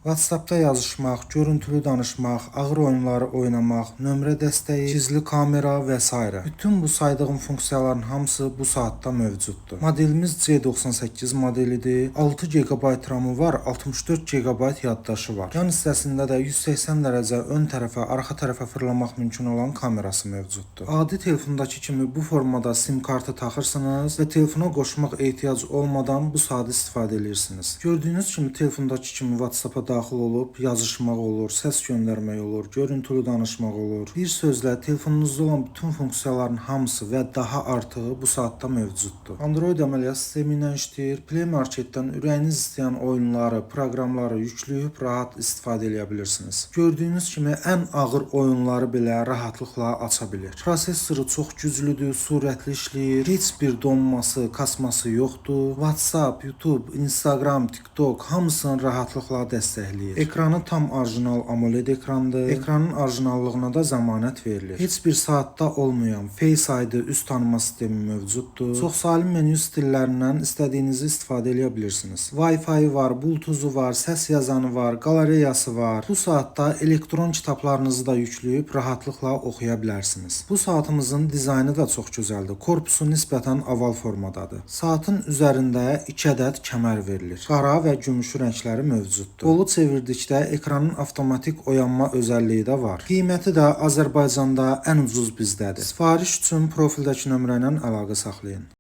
WhatsApp-da yazışmaq, görüntülü danışmaq, ağır oyunları oynamaq, nömrə dəstəyi, gizli kamera və s. Bütün bu saydığım funksiyaların hamısı bu saatda mövcuddur. Modelimiz C98 modelidir. 6 GB RAM-ı var, 64 GB yaddaşı var. Yan hissəsində də 180 dərəcə ön tərəfə, arxa tərəfə fırlamaq mümkün olan kamerası mövcuddur. Adi telefondakı kimi bu formada sim kartı taxırsınız və telefona qoşmaq ehtiyac olmadan bu saatı istifadə edirsiniz. Gördüyünüz kimi telefondakı kimi WhatsApp-a daxil olub yazışmaq olur, səs göndərmək olur, görüntülü danışmaq olur. Bir sözlə telefonunuzda olan bütün funksiyaların hamısı və daha artığı bu saatda mövcuddur. Android əməliyyat sistemi ilə işləyir. Play Marketdən ürəyiniz istəyən oyunları, proqramları yükləyib rahat istifadə edə bilirsiniz. Gördüyünüz kimi ən ağır oyunları belə rahatlıqla aça bilir. Prosesoru çox güclüdür, sürətli işləyir, heç bir donması, kasması yoxdur. WhatsApp, YouTube, Instagram, TikTok hamısını rahatlıqla dəstəkləyir. Ekranı tam orijinal AMOLED ekrandır. Ekranın orijinallığına da zəmanət verilir. Heç bir saatda olmayan Face ID üz tanıma sistemi mövcuddur. Çoxsaylı menyu stillərindən istədiyinizi istifadə edə bilirsiniz. Wi-Fi var, Bluetooth var, səs yazanı var, qalereyası var. Bu saatda elektron kitablarınızı da yükləyib rahatlıqla oxuya bilərsiniz. Bu saatımızın dizaynı da çox gözəldir. Korpusu nisbətən oval formadadır. Saatın üzərində 2 ədəd kəmər verilir. Qara və gümüşü rəngləri mövcuddur. Qolu çevirdikdə ekranın avtomatik oyanma özəlliyi də var. Qiyməti də Azərbaycanda ən ucuz bizdədir. Sifariş üçün profildəki nömrə ilə əlaqə saxlayın.